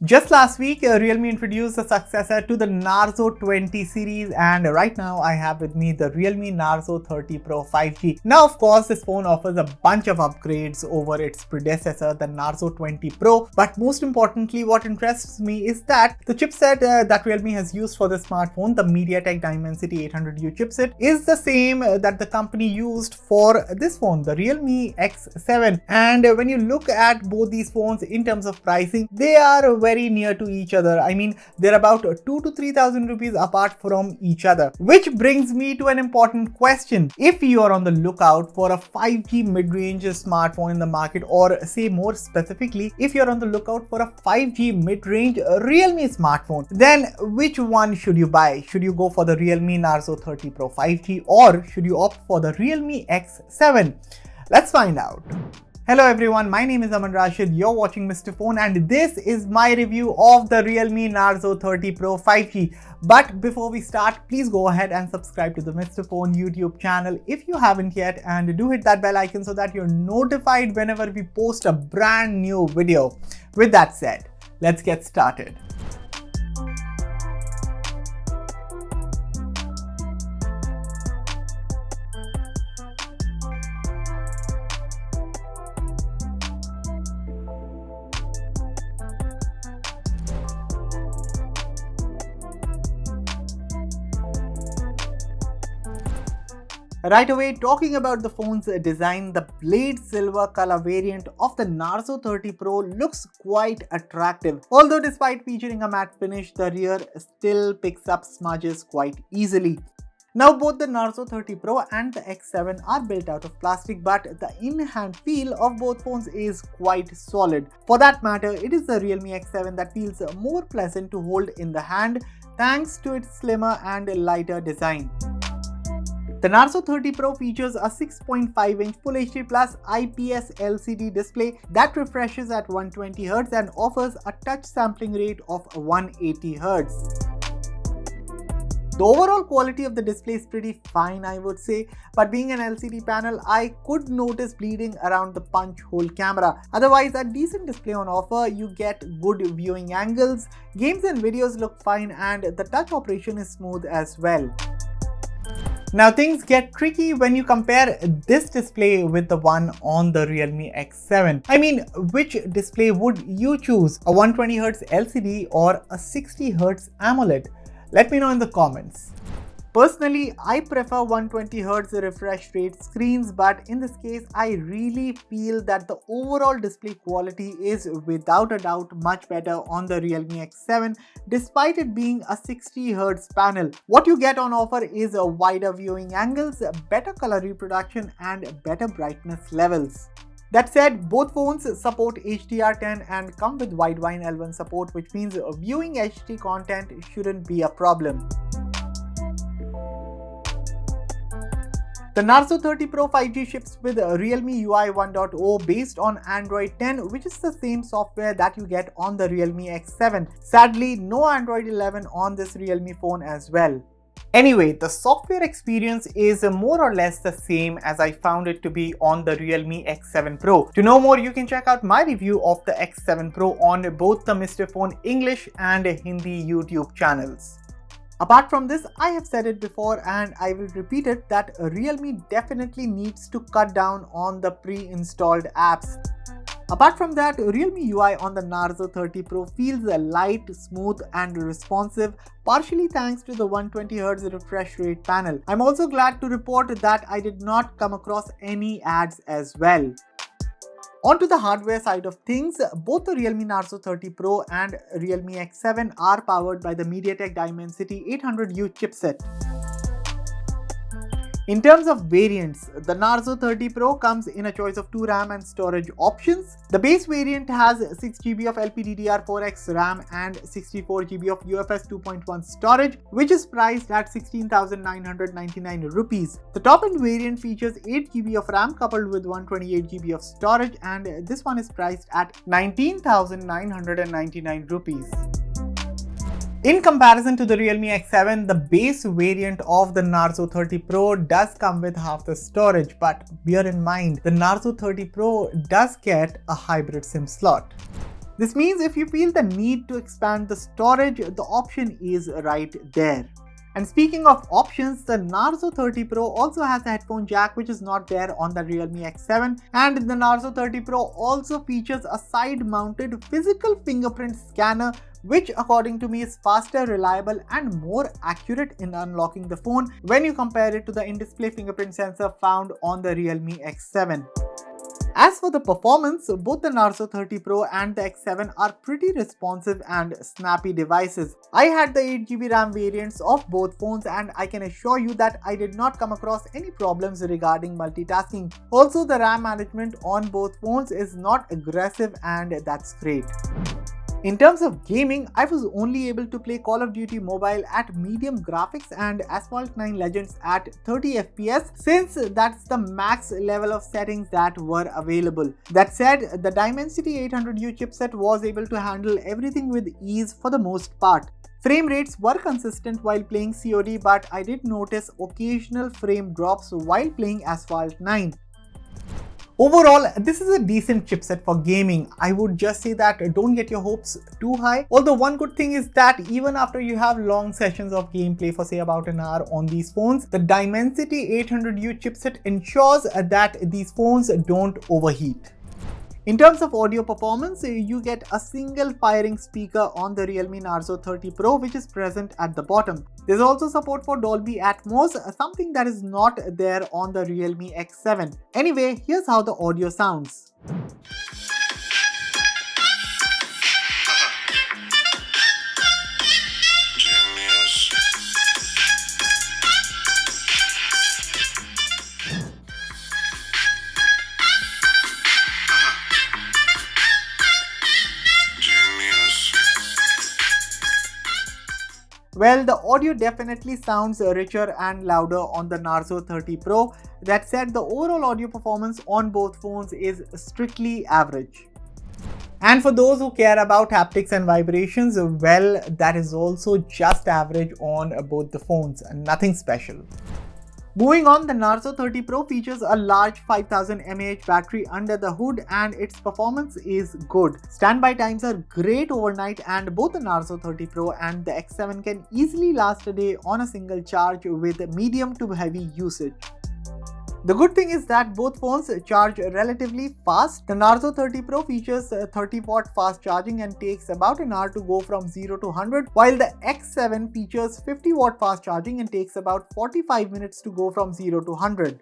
Just last week, Realme introduced the successor to the Narzo 20 series, and right now I have with me the Realme Narzo 30 Pro 5G. Now, of course, this phone offers a bunch of upgrades over its predecessor, the Narzo 20 Pro, but most importantly, what interests me is that the chipset that Realme has used for the smartphone, the MediaTek Dimensity 800U chipset, is the same that the company used for this phone, the Realme X7. And when you look at both these phones in terms of pricing, they are very near to each other. I mean, they're about 2 to 3,000 rupees apart from each other. Which brings me to an important question. If you are on the lookout for a 5G mid-range smartphone in the market, or say more specifically, if you're on the lookout for a 5G mid-range Realme smartphone, then which one should you buy? Should you go for the Realme Narzo 30 Pro 5G, or should you opt for the Realme X7? Let's find out. Hello everyone, my name is Aman Rashid, you're watching Mr. Phone, and this is my review of the Realme Narzo 30 Pro 5G. But before we start, please go ahead and subscribe to the Mr. Phone YouTube channel if you haven't yet, and do hit that bell icon so that you're notified whenever we post a brand new video. With that said, let's get started. Right away, talking about the phone's design, the blade silver color variant of the Narzo 30 Pro looks quite attractive. Although despite featuring a matte finish, the rear still picks up smudges quite easily. Now both the Narzo 30 Pro and the X7 are built out of plastic, but the in-hand feel of both phones is quite solid. For that matter, it is the Realme X7 that feels more pleasant to hold in the hand thanks to its slimmer and lighter design. The Narzo 30 Pro features a 6.5-inch Full HD Plus IPS LCD display that refreshes at 120Hz and offers a touch sampling rate of 180Hz. The overall quality of the display is pretty fine, I would say, but being an LCD panel, I could notice bleeding around the punch hole camera. Otherwise, a decent display on offer, you get good viewing angles, games and videos look fine, and the touch operation is smooth as well. Now things get tricky when you compare this display with the one on the Realme X7. I mean, which display would you choose? A 120Hz LCD or a 60Hz AMOLED? Let me know in the comments. Personally, I prefer 120Hz refresh rate screens, but in this case, I really feel that the overall display quality is without a doubt much better on the Realme X7, despite it being a 60Hz panel. What you get on offer is a wider viewing angles, better color reproduction, and better brightness levels. That said, both phones support HDR10 and come with wideband L1 support, which means viewing HD content shouldn't be a problem. The Narzo 30 Pro 5G ships with Realme UI 1.0 based on Android 10, which is the same software that you get on the Realme X7. Sadly, no Android 11 on this Realme phone as well. Anyway, the software experience is more or less the same as I found it to be on the Realme X7 Pro. To know more, you can check out my review of the X7 Pro on both the Mr. Phone English and Hindi YouTube channels. Apart from this, I have said it before and I will repeat it that Realme definitely needs to cut down on the pre-installed apps. Apart from that, Realme UI on the Narzo 30 Pro feels light, smooth and responsive, partially thanks to the 120Hz refresh rate panel. I'm also glad to report that I did not come across any ads as well. On to the hardware side of things, both the Realme Narzo 30 Pro and Realme X7 are powered by the MediaTek Dimensity 800U chipset. In terms of variants, the Narzo 30 Pro comes in a choice of 2 RAM and storage options. The base variant has 6GB of LPDDR4X RAM and 64GB of UFS 2.1 storage, which is priced at 16,999 rupees. The top-end variant features 8GB of RAM coupled with 128GB of storage, and this one is priced at 19,999 rupees. In comparison to the Realme X7, the base variant of the Narzo 30 Pro does come with half the storage, but bear in mind, the Narzo 30 Pro does get a hybrid SIM slot. This means if you feel the need to expand the storage, the option is right there. And speaking of options, the Narzo 30 Pro also has a headphone jack which is not there on the Realme X7, and the Narzo 30 Pro also features a side-mounted physical fingerprint scanner which according to me is faster, reliable and more accurate in unlocking the phone when you compare it to the in-display fingerprint sensor found on the Realme X7. As for the performance, both the Narzo 30 Pro and the X7 are pretty responsive and snappy devices. I had the 8GB RAM variants of both phones and I can assure you that I did not come across any problems regarding multitasking. Also, the RAM management on both phones is not aggressive and that's great. In terms of gaming, I was only able to play Call of Duty Mobile at medium graphics and Asphalt 9 Legends at 30 FPS since that's the max level of settings that were available. That said, the Dimensity 800U chipset was able to handle everything with ease for the most part. Frame rates were consistent while playing COD, but I did notice occasional frame drops while playing Asphalt 9. Overall, this is a decent chipset for gaming. I would just say that don't get your hopes too high. Although one good thing is that even after you have long sessions of gameplay for say about an hour on these phones, the Dimensity 800U chipset ensures that these phones don't overheat. In terms of audio performance, you get a single firing speaker on the Realme Narzo 30 Pro which is present at the bottom. There's also support for Dolby Atmos, something that is not there on the Realme X7. Anyway, here's how the audio sounds. Well, the audio definitely sounds richer and louder on the Narzo 30 Pro. That said, the overall audio performance on both phones is strictly average. And for those who care about haptics and vibrations, well, that is also just average on both the phones, nothing special. Moving on, the Narzo 30 Pro features a large 5000 mAh battery under the hood and its performance is good. Standby times are great overnight and both the Narzo 30 Pro and the X7 can easily last a day on a single charge with medium to heavy usage. The good thing is that both phones charge relatively fast. The Narzo 30 Pro features 30-watt fast charging and takes about an hour to go from 0 to 100, while the X7 features 50-watt fast charging and takes about 45 minutes to go from 0 to 100.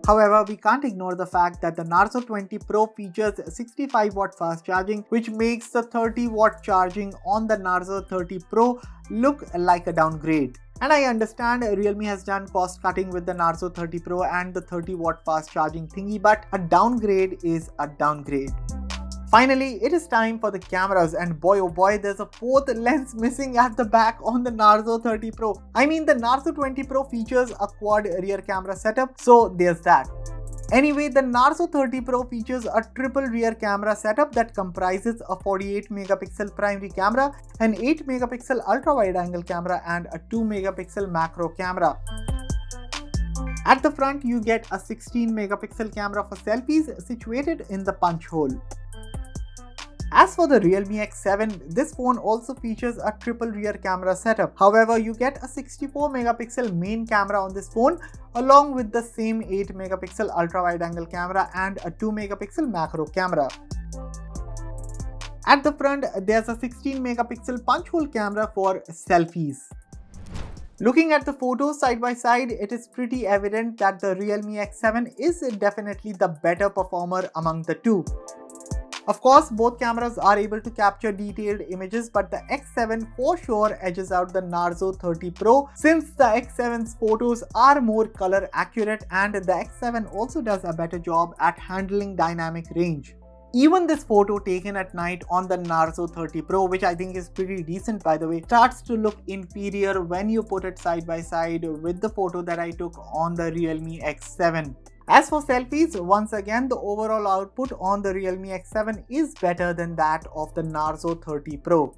However, we can't ignore the fact that the Narzo 20 Pro features 65-watt fast charging, which makes the 30-watt charging on the Narzo 30 Pro look like a downgrade. And I understand Realme has done cost cutting with the Narzo 30 Pro and the 30-watt fast charging thingy, but a downgrade is a downgrade. Finally, it is time for the cameras, and boy oh boy, there's a fourth lens missing at the back on the Narzo 30 Pro. I mean, the Narzo 20 Pro features a quad rear camera setup, so there's that. Anyway, the Narzo 30 Pro features a triple rear camera setup that comprises a 48 megapixel primary camera, an 8 megapixel ultra wide angle camera and a 2 megapixel macro camera. At the front, you get a 16 megapixel camera for selfies situated in the punch hole. As for the Realme X7, this phone also features a triple rear camera setup. However, you get a 64 megapixel main camera on this phone along with the same 8 megapixel ultra wide angle camera and a 2 megapixel macro camera. At the front, there's a 16 megapixel punch hole camera for selfies. Looking at the photos side by side, it is pretty evident that the Realme X7 is definitely the better performer among the two. Of course, both cameras are able to capture detailed images, but the X7 for sure edges out the Narzo 30 Pro since the X7's photos are more color accurate and the X7 also does a better job at handling dynamic range. Even this photo taken at night on the Narzo 30 Pro, which I think is pretty decent by the way, starts to look inferior when you put it side by side with the photo that I took on the Realme X7. As for selfies, once again the overall output on the Realme X7 is better than that of the Narzo 30 Pro.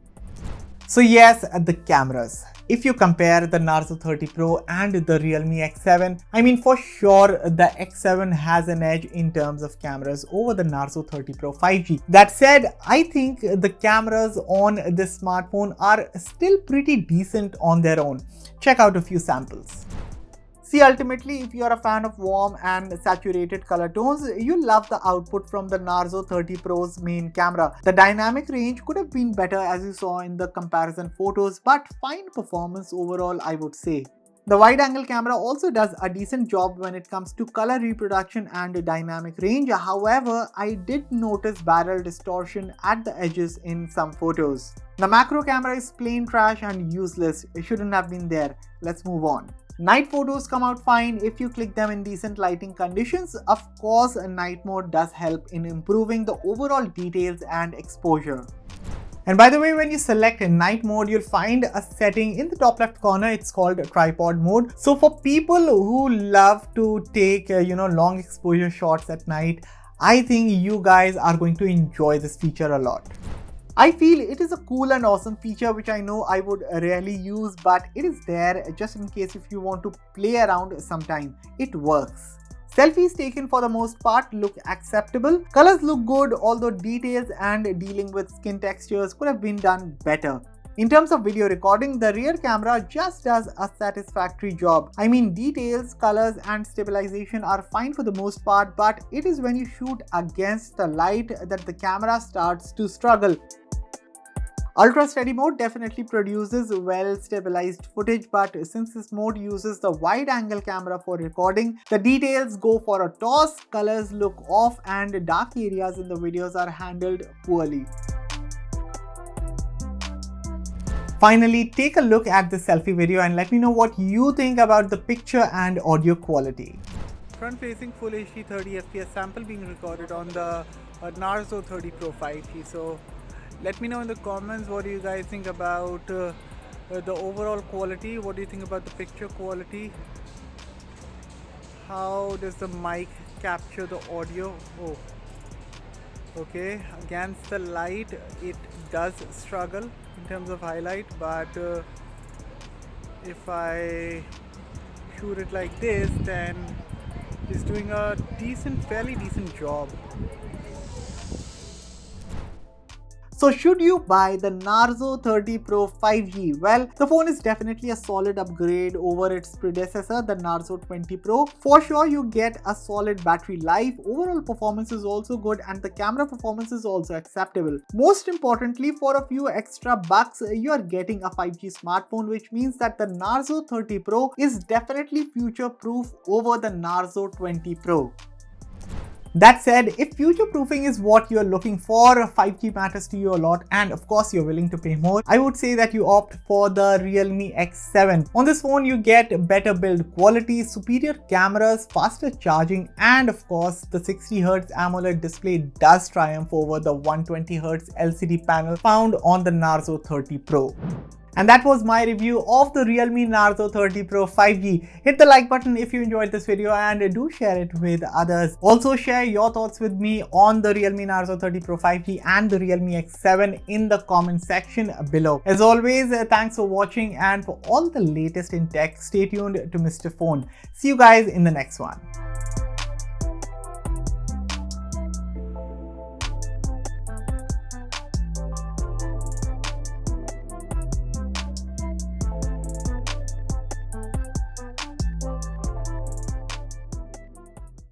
So yes, the cameras. If you compare the Narzo 30 Pro and the Realme X7, I mean for sure the X7 has an edge in terms of cameras over the Narzo 30 Pro 5G. That said, I think the cameras on this smartphone are still pretty decent on their own. Check out a few samples. See, ultimately, if you are a fan of warm and saturated color tones, you'll love the output from the Narzo 30 Pro's main camera. The dynamic range could have been better as you saw in the comparison photos, but fine performance overall, I would say. The wide-angle camera also does a decent job when it comes to color reproduction and dynamic range. However, I did notice barrel distortion at the edges in some photos. The macro camera is plain trash and useless. It shouldn't have been there. Let's move on. Night photos come out fine if you click them in decent lighting conditions. Of course, night mode does help in improving the overall details and exposure. And by the way, when you select night mode, you'll find a setting in the top left corner. It's called tripod mode. So for people who love to take long exposure shots at night, I think you guys are going to enjoy this feature a lot. I feel it is a cool and awesome feature which I know I would rarely use, but it is there just in case if you want to play around sometime. It works. Selfies taken for the most part look acceptable. Colors look good, although details and dealing with skin textures could have been done better. In terms of video recording, the rear camera just does a satisfactory job. I mean, details, colors and stabilization are fine for the most part, but it is when you shoot against the light that the camera starts to struggle. Ultra steady mode definitely produces well stabilized footage, but since this mode uses the wide angle camera for recording, the details go for a toss, colors look off and dark areas in the videos are handled poorly. Finally, take a look at the selfie video and let me know what you think about the picture and audio quality. Front-facing Full HD 30 FPS sample being recorded on the Narzo 30 Pro 5G. So let me know in the comments what do you guys think about the overall quality. What do you think about the picture quality? How does the mic capture the audio? Oh, okay, against the light it does struggle in terms of highlight, but if I shoot it like this, then it's doing a fairly decent job. So should you buy the Narzo 30 Pro 5G? Well, the phone is definitely a solid upgrade over its predecessor, the Narzo 20 Pro. For sure, you get a solid battery life, overall performance is also good and the camera performance is also acceptable. Most importantly, for a few extra bucks, you are getting a 5G smartphone, which means that the Narzo 30 Pro is definitely future-proof over the Narzo 20 Pro. That said, if future-proofing is what you're looking for, 5G matters to you a lot and of course you're willing to pay more, I would say that you opt for the Realme X7. On this phone you get better build quality, superior cameras, faster charging and of course the 60Hz AMOLED display does triumph over the 120Hz LCD panel found on the Narzo 30 Pro. And that was my review of the Realme Narzo 30 Pro 5G. Hit the like button if you enjoyed this video and do share it with others. Also share your thoughts with me on the Realme Narzo 30 Pro 5G and the Realme X7 in the comment section below. As always, thanks for watching and for all the latest in tech, stay tuned to Mr. Phone. See you guys in the next one.